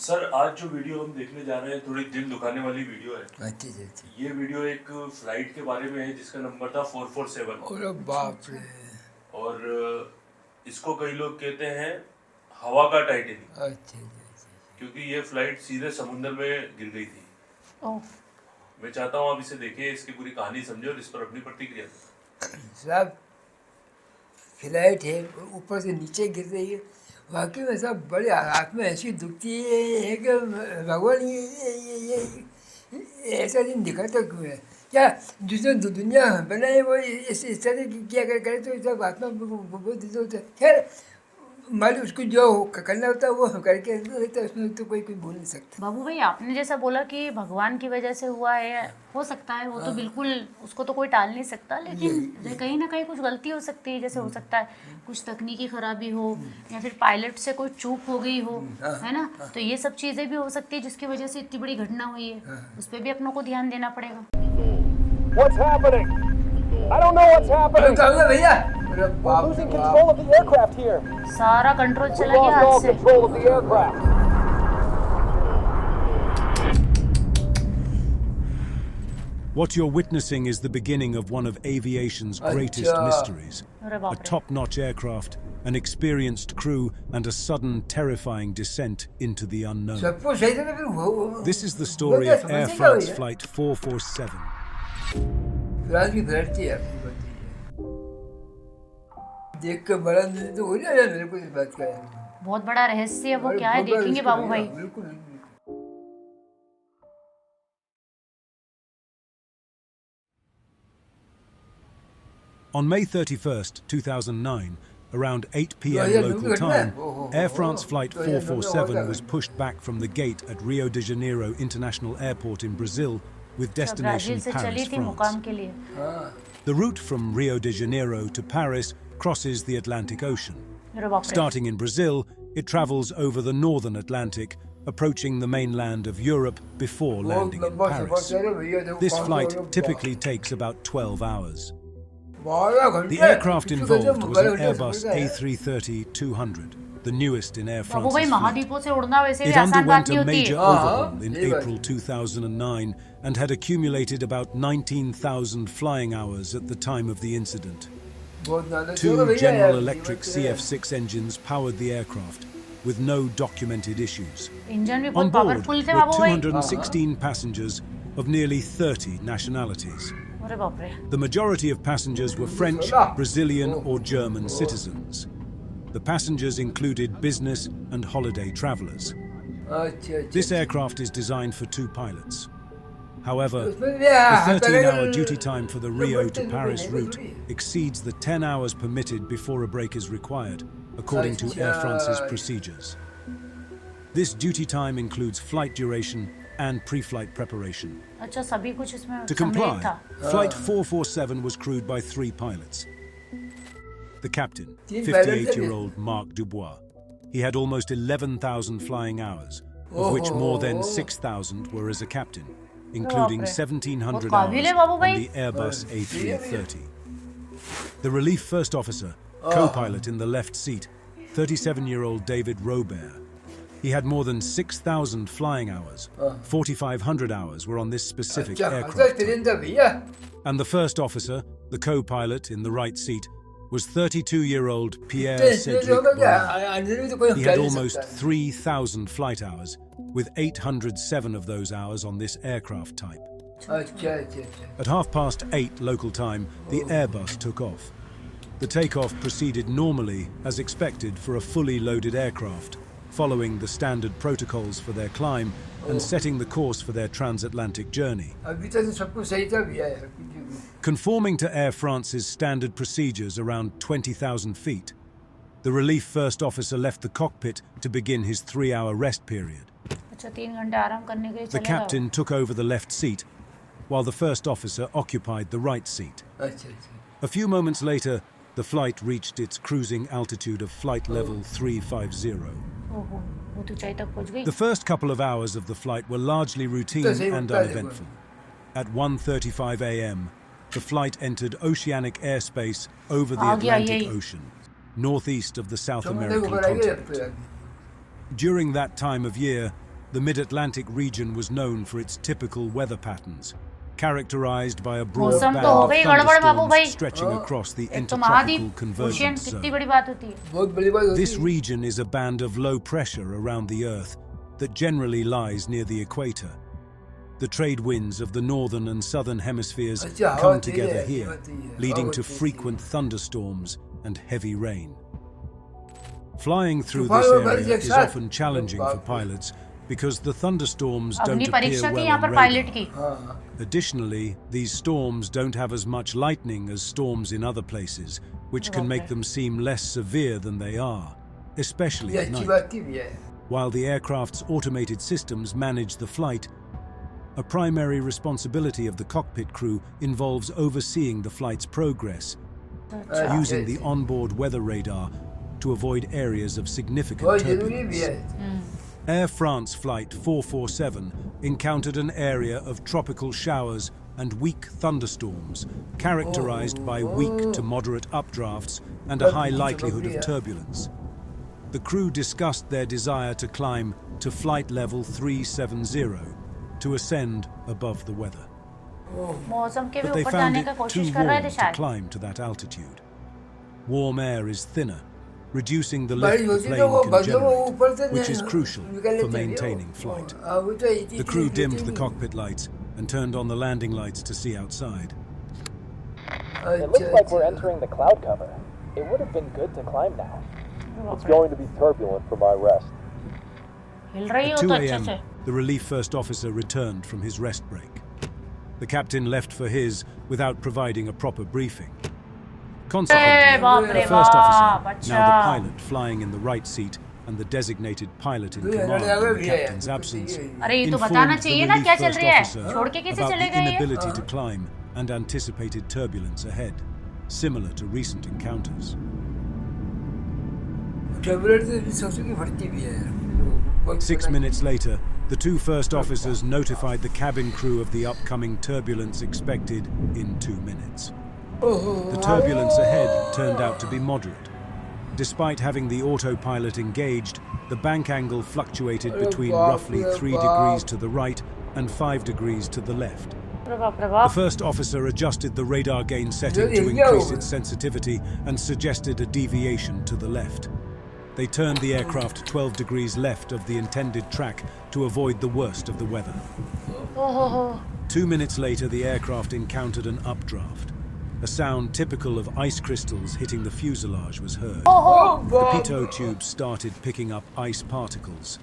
Sir आज जो video हम देखने जा रहे हैं थोड़ी दिल दुखाने वाली वीडियो है। अच्छी अच्छी। ये वीडियो एक फ्लाइट के बारे में है जिसका नंबर था 447। अरे बाप रे। और इसको कई लोग कहते हैं हवा का टाइटेनियम। अच्छा क्योंकि ये फ्लाइट सीधे समुद्र में गिर गई थी। मैं चाहता हूँ आप इसे देखिए, इसकी पूरी कहानी समझे और इस पर अपनी प्रतिक्रिया दें। सब फ्लाइट है ऊपर से नीचे गिर रही है, वाकई में सब बड़े हाथ में ऐसी दुखती है कि भगवान ये ऐसा दिन दिखाता क्यों है? क्या दूसरे दुनिया बनाए वो इस तरह की क्या करे तो सब आत्मा बहुत होता है। खैर मालूम उसको जो करना होता है वो करके रहता है, उसमें तो कोई बोल नहीं सकता। बाबू भाई आपने जैसा बोला कि भगवान की वजह से हुआ है, हो सकता है वो तो बिल्कुल, उसको तो कोई टाल नहीं सकता, लेकिन कहीं ना कहीं कुछ गलती हो सकती है। जैसे हो सकता है कुछ तकनीकी खराबी हो या फिर पायलट से कोई चूक हो गई हो, है ना? तो ये सब चीज़ें भी हो सकती है जिसकी वजह से इतनी बड़ी घटना हुई है। उस पर भी अपनों को ध्यान देना पड़ेगा। What's happening? I don't know what's happening. भैया We're losing control of the aircraft here. सारा कंट्रोल We चला गया lost हाथ all से। control of the aircraft. What you're witnessing is the beginning of one of aviation's greatest mysteries. अरे A बाप रे। top-notch aircraft, an experienced crew, and a sudden, terrifying descent into the unknown. सबको सही तरह फिर वो This is the story of Air France Flight 447. France की flight थी आपकी बात है। देख कर बड़ा तो हो जाएगा मेरे को इस बात का। बहुत बड़ा रहस्य है वो, क्या है देखेंगे बाबू भाई। बिल्कुल। On May 31st, 2009, around 8 p.m. local time, Air France Flight 447 was pushed back from the gate at Rio de Janeiro International Airport in Brazil with destination Brazil से चली Paris, थी मुकाम France. के लिए। The route from Rio de Janeiro to Paris crosses the Atlantic Ocean. अरे बाप रे। Starting in Brazil, it travels over the northern Atlantic, approaching the mainland of Europe before landing in Paris. This flight typically takes about 12 hours. The aircraft involved was an Airbus A330-200, the newest in Air बाबू भाई France's fleet. महाद्वीपों से उड़ना वैसे भी It आसान बात underwent नहीं a होती major है। overhaul in April 2009 and had accumulated about 19,000 flying hours at the time of the incident. Two General Electric CF6 engines powered the aircraft, with no documented issues. Engine भी On बहुत board powerful थे were बाबू भाई। 216 passengers of nearly 30 nationalities. अरे बाप रे। The majority of passengers were French, Brazilian, or German citizens. The passengers included business and holiday travelers. This aircraft is designed for 2 pilots. However, the 13-hour duty time for the Rio to Paris route exceeds the 10 hours permitted before a break is required, according to Air France's procedures. This duty time includes flight duration and pre-flight preparation. अच्छा सभी कुछ इसमें To सम्मिलित comply, था। Flight 447 was crewed by 3 pilots. The captain, 58-year-old Marc Dubois. He had almost 11,000 flying hours, of which more than 6,000 were as a captain, including 1,700 hours on the Airbus A330. The relief first officer, co-pilot in the left seat, 37-year-old David Robert. He had more than 6,000 flying hours. 4,500 hours were on this specific aircraft type. And the first officer, the co-pilot in the right seat, was 32-year-old Pierre Cedric Bourdin. He had almost 3,000 flight hours, with 807 of those hours on this aircraft type. At 8:30 local time, the Airbus took off. The takeoff proceeded normally as expected for a fully loaded aircraft, following the standard protocols for their climb and setting the course for their transatlantic journey. Conforming to Air France's standard procedures around 20,000 feet, the relief first officer left the cockpit to begin his 3-hour rest period. अच्छा 3 घंटे आराम करने के लिए The चले गए। captain took over the left seat, while the first officer occupied the right seat. A few moments later, the flight reached its cruising altitude of flight level 350. ओहो, बहुत ऊंचाई तक पहुंच गई। The first couple of hours of the flight were largely routine and uneventful. At 1:35 a.m., the flight entered oceanic airspace over the Atlantic Ocean, northeast of the South American continent. During that time of year, the mid-Atlantic region was known for its typical weather patterns, characterized by a broad मौसम band तो हो of गई गड़बड़ बाबू भाई। thunderstorms stretching across the एक तो intertropical महाद्वीप convergence कितनी zone. बड़ी बात होती है। बहुत बड़ी बात होती This है। region is a band of low pressure around the Earth that generally lies near the equator. The trade winds of the northern and southern hemispheres अच्छा, come हवा together तेज है, here, हवा तेज है, leading हवा to तेज है। frequent thunderstorms and heavy rain. Flying through तूफान this और बारिश area एक is साथ। often challenging for pilots because the thunderstorms don't अग्नि appear परीक्षा की well यहाँ on पर पायलट radar. की। हाँ, Additionally, these storms don't have as much lightning as storms in other places, which can make them seem less severe than they are, especially ये at अच्छी night. बात की भी है। While the aircraft's automated systems manage the flight, a primary responsibility of the cockpit crew involves overseeing the flight's progress, using the onboard weather radar to avoid areas of significant बहुत जरूरी भी turbulence. है। Air France Flight 447 encountered an area of tropical showers and weak thunderstorms, characterized by weak to moderate updrafts and a high likelihood of turbulence. The crew discussed their desire to climb to flight level 370 to ascend above the weather. मौसम के भी But they ऊपर found जाने का it too कोशिश कर रहे warm थे to शायद। climb to that altitude. Warm air is thinner, reducing the बारिश lift the होती plane तो वो can बदलों को ऊपर से generate, which is crucial निकल for लेते हैं maintaining वो। flight. हाँ, वो तो इतनी The crew तेज dimmed होती the नहीं। cockpit lights and turned on the landing lights to see outside. It looks like we're entering the cloud cover. It would have been good to climb now. It's going to be turbulent for my rest. हिल रही At हो 2 तो अच्छे a.m., से। the relief first officer returned from his rest break. The captain left for his without providing a proper briefing. Consequently, बाप the रे first बाप, officer, now the अच्छा। pilot flying in the right seat and the designated pilot in ये command लड़ाई in the भी है, captain's absence, अरे ये तो informed बताना the चाहिए ना relief क्या चल first रही है। officer छोड़ के कैसे about the चलेगा ये? inability to climb and anticipated turbulence ahead, similar to recent encounters. Tablet से भी सोचो कि भर्ती भी है। बहुत 6 पता- minutes later, the two first officers notified the cabin crew of the upcoming turbulence expected in 2 minutes. The turbulence ahead turned out to be moderate. Despite having the autopilot engaged, the bank angle fluctuated between roughly 3 degrees to the right and 5 degrees to the left. अरे बाप रे The बाप। first officer adjusted the radar gain setting to increase its sensitivity and suggested a deviation to the left. They turned the aircraft 12 degrees left of the intended track to avoid the worst of the weather. ओहो 2 minutes later, the aircraft encountered an updraft. A sound typical of ice crystals hitting the fuselage was heard. The pitot tubes started picking up ice particles.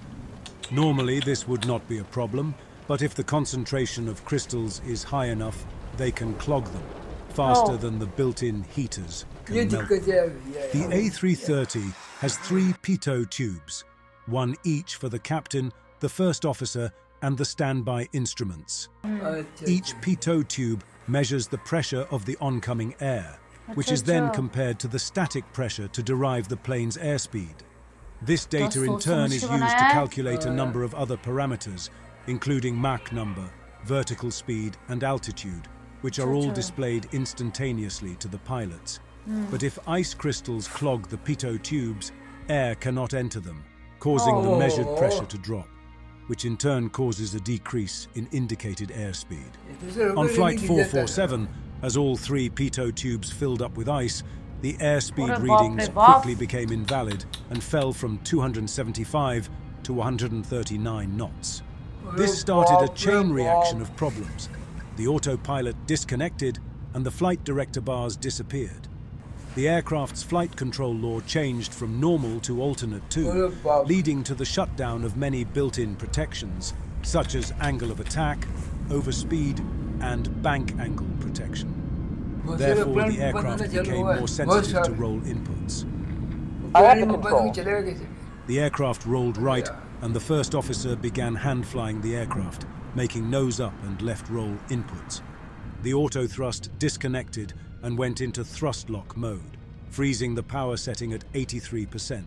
Normally, this would not be a problem, but if the concentration of crystals is high enough, they can clog them faster than the built-in heaters ये can melt. दिक्कत है। The A330 has 3 pitot tubes, one each for the captain, the first officer, and the standby instruments. अच्छा, Each pitot tube measures the pressure of the oncoming air, which is then compared to the static pressure to derive the plane's airspeed. This data in turn is used to calculate a number of other parameters, including Mach number, vertical speed, and altitude, which are all displayed instantaneously to the pilots. But if ice crystals clog the pitot tubes, air cannot enter them, causing the measured pressure to drop, which in turn causes a decrease in indicated airspeed. On flight 447, as all 3 pitot tubes filled up with ice, the airspeed Ore baap readings re baap. quickly became invalid and fell from 275 to 139 knots. This started a chain reaction of problems. The autopilot disconnected and the flight director bars disappeared. The aircraft's flight control law changed from normal to alternate 2, leading to the shutdown of many built-in protections, such as angle of attack, overspeed, and bank angle protection. Therefore, the aircraft became more sensitive to roll inputs. I have the control. The aircraft rolled right, and the first officer began hand-flying the aircraft, making nose-up and left-roll inputs. The auto-thrust disconnected and went into thrust-lock mode, freezing the power setting at 83%.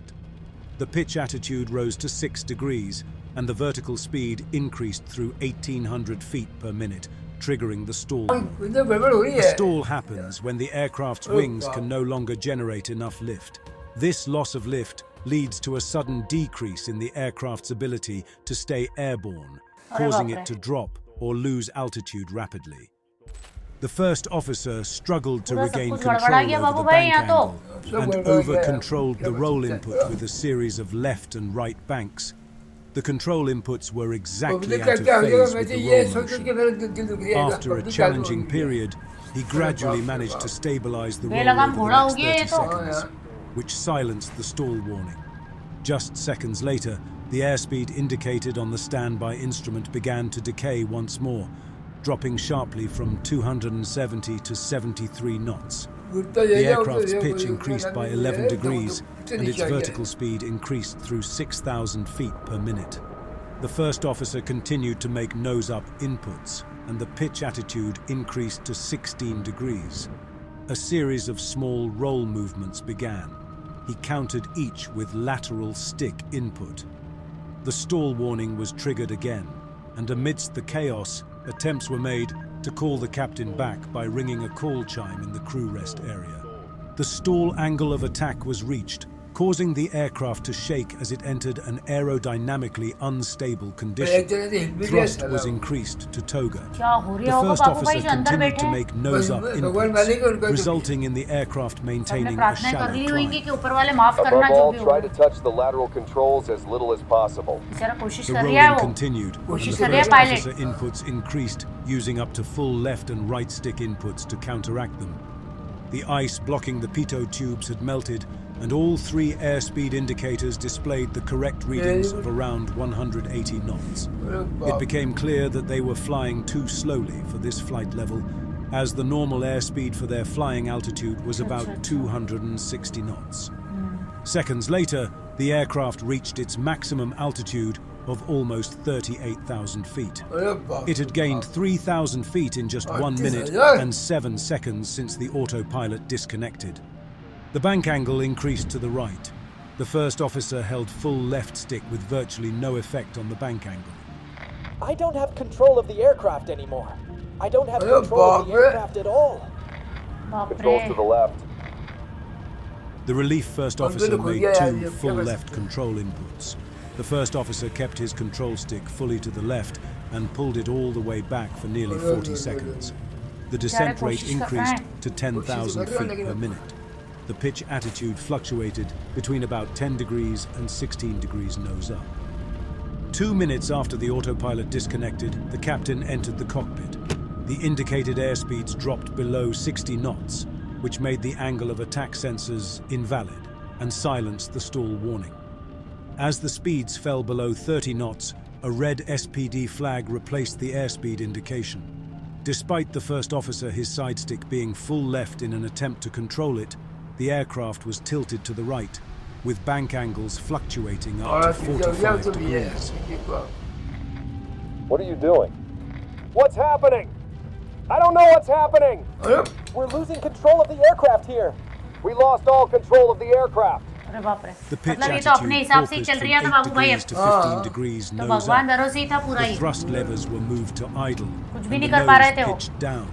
The pitch attitude rose to 6 degrees, and the vertical speed increased through 1,800 feet per minute, triggering the stall. The stall happens when the aircraft's wings can no longer generate enough lift. This loss of lift leads to a sudden decrease in the aircraft's ability to stay airborne, causing it to drop or lose altitude rapidly. The first officer struggled to regain control over the bank angle and over-controlled the roll input with a series of left and right banks. The control inputs were exactly out of phase with the roll motion. After a challenging period, he gradually managed to stabilize the roll over the next 30 seconds, which silenced the stall warning. Just seconds later, the airspeed indicated on the standby instrument began to decay once more, dropping sharply from 270 to 73 knots. The aircraft's pitch increased by 11 degrees, and its vertical speed increased through 6,000 feet per minute. The first officer continued to make nose-up inputs, and the pitch attitude increased to 16 degrees. A series of small roll movements began. He countered each with lateral stick input. The stall warning was triggered again, and amidst the chaos, attempts were made to call the captain back by ringing a call chime in the crew rest area. The stall angle of attack was reached, causing the aircraft to shake as it entered an aerodynamically unstable condition. Thrust was increased to toga. The first officer continued to make nose-up inputs, resulting in the aircraft maintaining a shallow climb. Above all, try to touch the lateral controls as little as possible. The rolling continued, and the first officer inputs increased, using up to full left and right stick inputs to counteract them. The ice blocking the pitot tubes had melted, and all three airspeed indicators displayed the correct readings of around 180 knots. It became clear that they were flying too slowly for this flight level, as the normal airspeed for their flying altitude was about 260 knots. Seconds later, the aircraft reached its maximum altitude of almost 38,000 feet. It had gained 3,000 feet in just 1 minute and 7 seconds since the autopilot disconnected. The bank angle increased to the right. The first officer held full left stick with virtually no effect on the bank angle. I don't have control of the aircraft anymore. I don't have control of the aircraft at all. Controls to the left. The relief first officer made 2 full left control inputs. The first officer kept his control stick fully to the left and pulled it all the way back for nearly 40 seconds. The descent rate increased to 10,000 feet per minute. The pitch attitude fluctuated between about 10 degrees and 16 degrees nose up. 2 minutes after the autopilot disconnected, the captain entered the cockpit. The indicated airspeeds dropped below 60 knots, which made the angle of attack sensors invalid and silenced the stall warning. As the speeds fell below 30 knots, a red SPD flag replaced the airspeed indication. Despite the first officer his side stick being full left in an attempt to control it, the aircraft was tilted to the right, with bank angles fluctuating up to 45 degrees. What are you doing? What's happening? I don't know what's happening! We're losing control of the aircraft here! We lost all control of the aircraft! The pitch attitude focused from 8 degrees to 15 degrees nose up. The thrust levers were moved to idle, and the nose pitched down.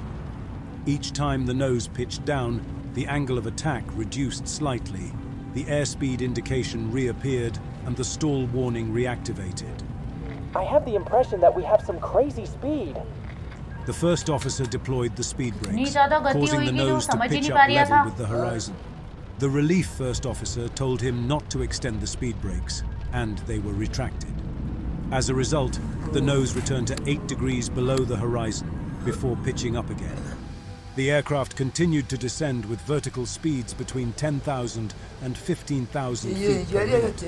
Each time the nose pitched down, the angle of attack reduced slightly, the airspeed indication reappeared, and the stall warning reactivated. I have the impression that we have some crazy speed. The first officer deployed the speed brakes, causing the nose to pitch up level with the horizon. The relief first officer told him not to extend the speed brakes, and they were retracted. As a result, the nose returned to 8 degrees below the horizon before pitching up again. The aircraft continued to descend with vertical speeds between 10,000 and 15,000 feet per minute.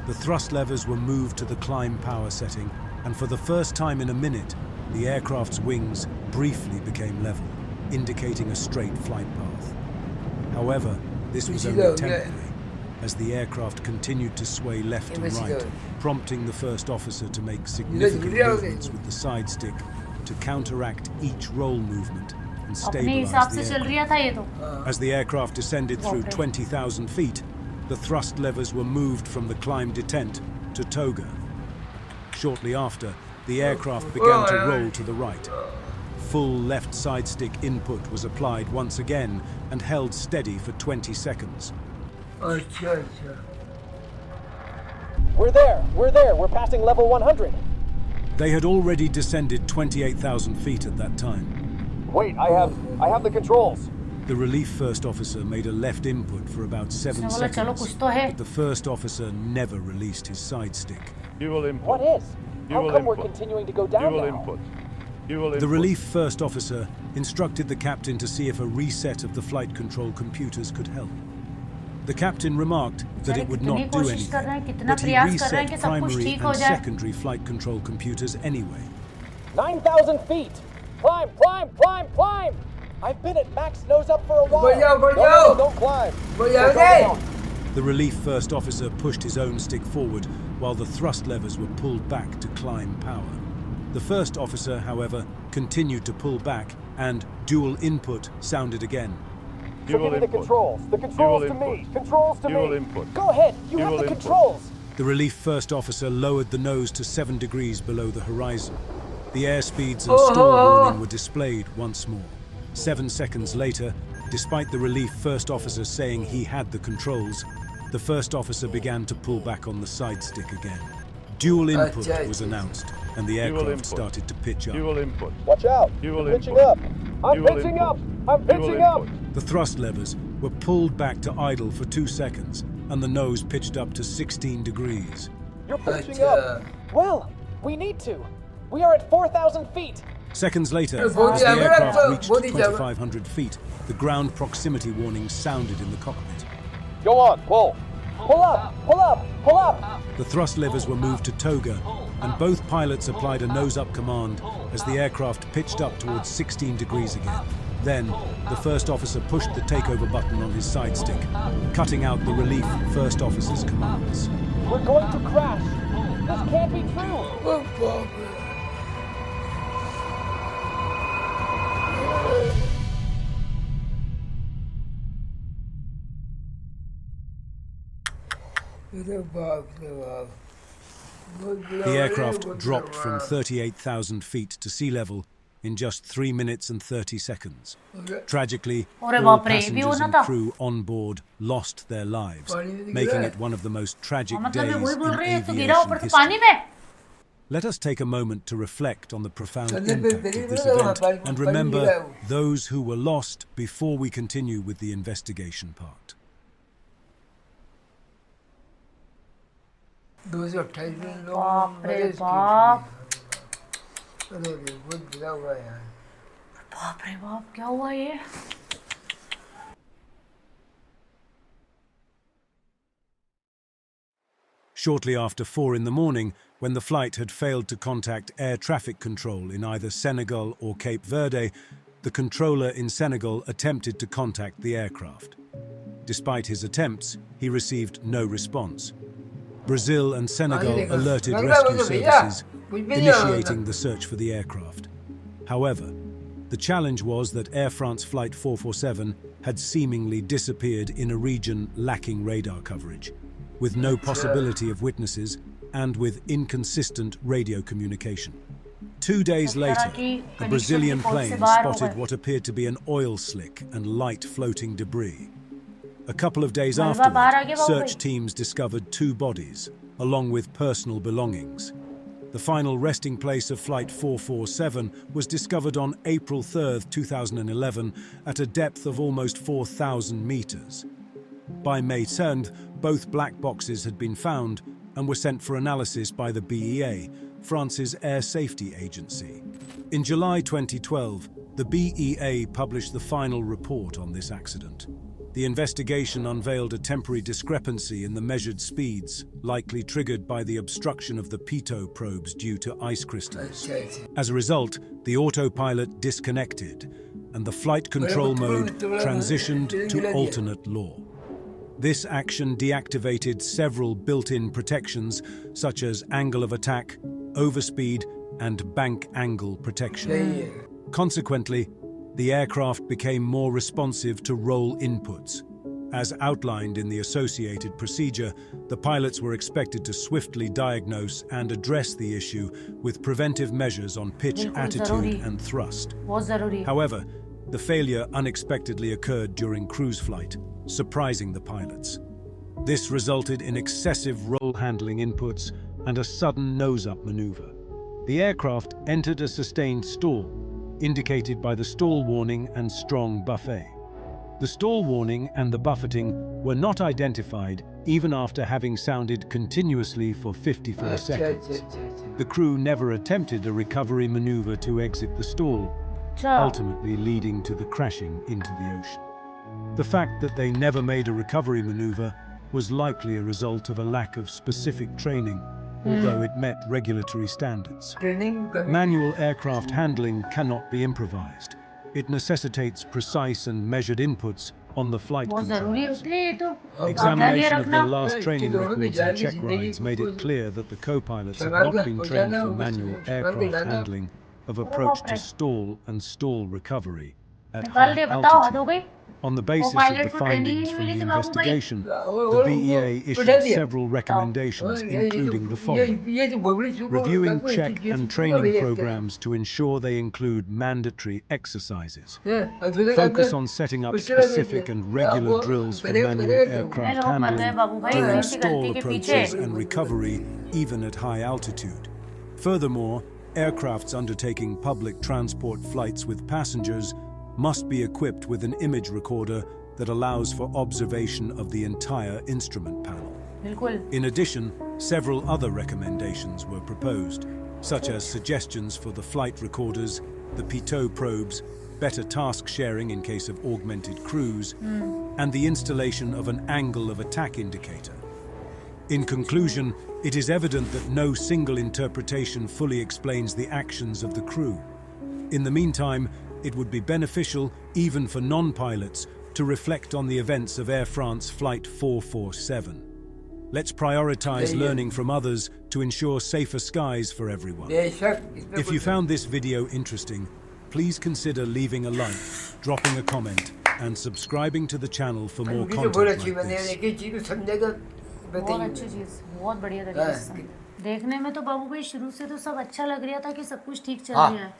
The thrust levers were moved to the climb power setting, and for the first time in a minute, the aircraft's wings briefly became level, indicating a straight flight path. However, this was only temporary, as the aircraft continued to sway left and right, prompting the first officer to make significant movements with the side stick to counteract each roll movement and stabilize the aircraft. As the aircraft descended through 20,000 feet, the thrust levers were moved from the climb detent to toga. Shortly after, the aircraft began to roll to the right. Full left side stick input was applied once again and held steady for 20 seconds. We're there. We're passing level 100. They had already descended 28,000 feet at that time. Wait, I have the controls. The relief first officer made a left input for about 7 उसने बोला चलो seconds, कुछ तो है. but the first officer never released his side stick. Dual input. What is? How Dual come we're input. continuing to go down Dual now? input. Dual input. The relief first officer instructed the captain to see if a reset of the flight control computers could help. The captain remarked that it would not do anything, but he reset primary and secondary flight control computers anyway. 9,000 feet. Climb, climb, climb, climb. I've been at max nose up for a while. No, don't climb. Go down. The relief first officer pushed his own stick forward while the thrust levers were pulled back to climb power. The first officer, however, continued to pull back and dual input sounded again. So give me the controls. The controls to me. Controls to Dual me. input. Go ahead. You have Dual the input. controls. The relief first officer lowered the nose to 7 degrees below the horizon. The airspeeds and storm warning were displayed once more. 7 seconds later, despite the relief first officer saying he had the controls, the first officer began to pull back on the side stick again. Dual input was announced, and the aircraft started to pitch up. Dual input. Watch out. Dual You're pitching input. up. I'm Dual pitching input. up. I'm Dual pitching up. input. The thrust levers were pulled back to idle for 2 seconds, and the nose pitched up to 16 degrees. You're pitching up. Well, we need to. We are at 4,000 feet. Seconds later, as the aircraft reached 2,500 feet, the ground proximity warning sounded in the cockpit. Go on, pull. Pull up, pull up, pull up. The thrust levers were moved to toga, and both pilots applied a nose-up command as the aircraft pitched up towards 16 degrees again. Then, the first officer pushed the takeover button on his side stick, cutting out the relief first officer's commands. We're going to crash. This can't be true. The aircraft dropped from 38,000 feet to sea level in just 3 minutes and 30 seconds. Tragically, अरे all बाप रे, ये भी passengers होना and था? crew on board lost their lives, making it one of the most tragic मतलब days मैं वही बोल in रही है तो गिरा aviation ऊपर से पानी history. में. Let us take a moment to reflect on the profound impact of this event and remember those who were lost before we continue with the investigation part. 228 लोग बाप रे मरे बाप. अरे बहुत बुरा हुआ यार. बाप रे बाप, क्या हुआ ये? Shortly after 4 in the morning, when the flight had failed to contact air traffic control in either Senegal or Cape Verde, the controller in Senegal attempted to contact the aircraft. Despite his attempts, he received no response. Brazil and Senegal alerted rescue services, initiating the search for the aircraft. However, the challenge was that Air France Flight 447 had seemingly disappeared in a region lacking radar coverage, with no possibility of witnesses and with inconsistent radio communication. 2 days later, a Brazilian plane spotted what appeared to be an oil slick and light floating debris. A couple of days afterward, search teams discovered 2 bodies, along with personal belongings. The final resting place of Flight 447 was discovered on April 3, 2011, at a depth of almost 4,000 meters. By May 10th, both black boxes had been found and were sent for analysis by the BEA, France's air safety agency. In July 2012, the BEA published the final report on this accident. The investigation unveiled a temporary discrepancy in the measured speeds, likely triggered by the obstruction of the pitot probes due to ice crystals. As a result, the autopilot disconnected, and the flight control mode transitioned to alternate law. This action deactivated several built-in protections, such as angle of attack, overspeed, and bank angle protection. Consequently, the aircraft became more responsive to roll inputs. As outlined in the associated procedure, the pilots were expected to swiftly diagnose and address the issue with preventive measures on pitch, attitude, and thrust. However, the failure unexpectedly occurred during cruise flight, surprising the pilots. This resulted in excessive roll handling inputs and a sudden nose-up maneuver. The aircraft entered a sustained stall, indicated by the stall warning and strong buffet. The stall warning and the buffeting were not identified even after having sounded continuously for 54 seconds. The crew never attempted a recovery maneuver to exit the stall, ultimately leading to the crashing into the ocean. The fact that they never made a recovery maneuver was likely a result of a lack of specific training, although it met regulatory standards. Manual aircraft handling cannot be improvised. It necessitates precise and measured inputs on the flight बहुत ज़रूरी controls. होती है ये तो। Examination of रखना। their last training records and check rides made it clear that the co-pilots had not been trained for manual aircraft handling of approach to stall and stall recovery at निकाल high दे, बताओ हद हो altitude. गई। On the basis of the Co-pilot को training findings नहीं from milli the तो बाबू भाई। investigation, the VEA issued several recommendations, including the following: reviewing check and training programs to ensure they include mandatory exercises, focus on setting up specific and regular drills for manual aircraft लोग मर गए handling बाबू भाई during ऐसी गलती stall के approaches पीछे। and recovery, even at high altitude. Furthermore, aircrafts undertaking public transport flights with passengers must be equipped with an image recorder that allows for observation of the entire instrument panel. बिल्कुल। In addition, several other recommendations were proposed, such as suggestions for the flight recorders, the pitot probes, better task sharing in case of augmented crews, and the installation of an angle of attack indicator. In conclusion, it is evident that no single interpretation fully explains the actions of the crew. In the meantime, it would be beneficial, even for non-pilots, to reflect on the events of Air France Flight 447. Let's prioritize learning from others to ensure safer skies for everyone. If you found this video interesting, please consider leaving a like, dropping a comment, and subscribing to the channel for more content like this. बहुत अच्छी चीज़, बहुत बढ़िया तरीके से समझा। देखने में तो बाबू भाई शुरू से तो सब अच्छा लग रहा था कि सब कुछ ठीक चल रहा है,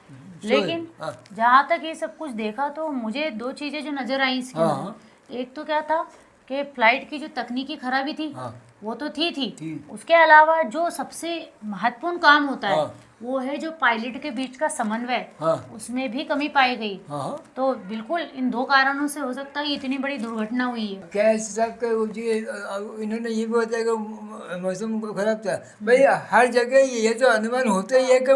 लेकिन जहाँ तक ये सब कुछ देखा तो मुझे दो चीज़ें जो नज़र आई इसके अंदर, एक तो क्या था कि फ्लाइट की जो तकनीकी खराबी थी वो तो थी। उसके अलावा जो सबसे महत्वपूर्ण काम होता है वो है जो पायलट के बीच का समन्वय, उसमें भी कमी पाई गई। तो बिल्कुल इन दो कारणों से हो सकता है इतनी बड़ी दुर्घटना हुई है। क्या साहब का इन्होंने ये भी बताया कि मौसम खराब था। भाई हर जगह ये तो अनुमान होता ही है कि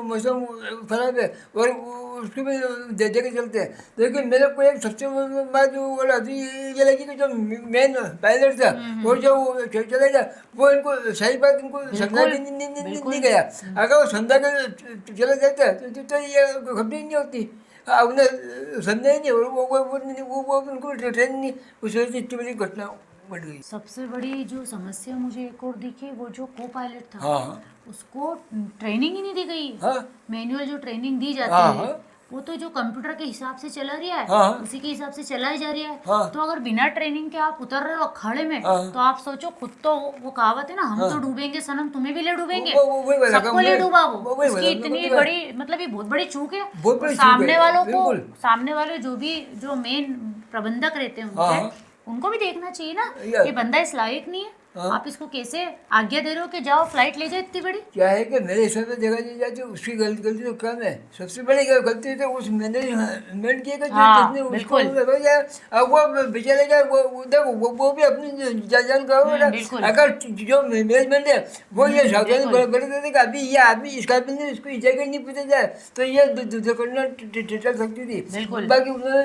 मौसम खराब है और उसको भी दे के चलते हैं। लेकिन मेरे को एक सबसे बात जो बोला ये लगी कि जो मेन पायलट था वो जो चला गया वो इनको सही बात इनको समझा के नहीं गया। अगर वो समझा के चला जाता तो ये घटना ही नहीं होती। उन्हें समझा ही नहीं वो उनको ट्रेन नहीं, उस वजह से इतनी बड़ी घटना बढ़ गई। सबसे बड़ी जो समस्या मुझे एक और दिखी वो जो को पायलट था, उसको ट्रेनिंग ही नहीं दी गई। मैनुअल जो ट्रेनिंग दी जाती है वो तो जो कंप्यूटर के हिसाब से चला रहा है उसी के हिसाब से चलाई जा रही है। तो अगर बिना ट्रेनिंग के आप उतर रहे हो अखाड़े में तो आप सोचो, खुद तो वो कहावत है ना, हम तो डूबेंगे सनम तुम्हें भी ले डूबेंगे, सबको ले डूबा वो। उसकी इतनी बड़ी मतलब ये बहुत बड़ी चूक है। सामने वालों को, सामने वाले जो मेन प्रबंधक रहते हैं उनको भी देखना चाहिए ना कि बंदा इस लायक नहीं है, आप इसको कैसे आज्ञा दे रहे हो कि जाओ फ्लाइट ले जाओ इतनी बड़ी। क्या है कि मेरे हिसाब से देखा जाए उसकी गलती तो कम है, सबसे बड़ी गलती तो उस मैनेजमेंट की जिसने उसको अब वो बेचारे का वो भी अपनी जान का अगर जो मैनेजमेंट है वो ये सावधानी बरत देते कि अभी ये आदमी इस काबिल ने इसको जगह नहीं पूछा जाए तो ये दुर्घटना टल सकती थी। बाकी उन्होंने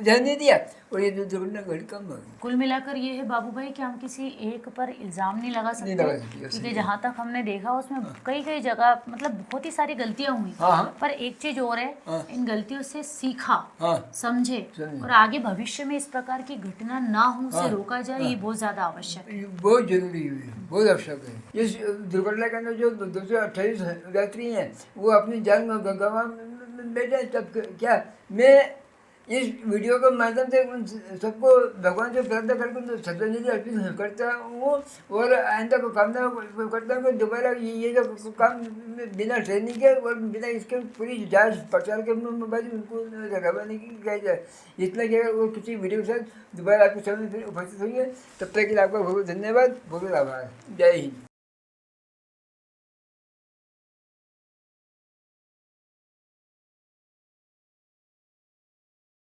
ध्यान नहीं दिया और ये दुर्घटना घड़ी कम हो गई। कुल मिलाकर ये है बाबू भाई कि हम किसी एक पर इल्ज़ाम नहीं लगा सकते, क्योंकि जहाँ तक हमने देखा उसमें कई जगह मतलब बहुत ही सारी गलतियाँ हुई। पर एक चीज़ और है, इन गलतियों से सीखा, समझे और आगे भविष्य में इस प्रकार की घटना ना हो उसे रोका जाए, ये बहुत ज़्यादा आवश्यक है, बहुत जरूरी है, बहुत आवश्यक है। इस दुर्घटना के अंदर जो 228 यात्री हैं वो अपनी जान गंवा बैठे, तब क्या मैं इस वीडियो के माध्यम से उन सबको भगवान से प्रार्थना करके उनको श्रद्धांजलि अर्पित करता हूँ और आइंदा को कामना करता हूँ कि दोबारा ये जो काम बिना ट्रेनिंग के और बिना इसके पूरी जांच पड़ताल के बाद उनको रवाना किया जाए। इतना कि वो किसी वीडियो के साथ दोबारा आपके सामने फिर उपस्थित होंगे। तब तक के लिए आपका बहुत बहुत धन्यवाद, बहुत आभार। जय हिंद।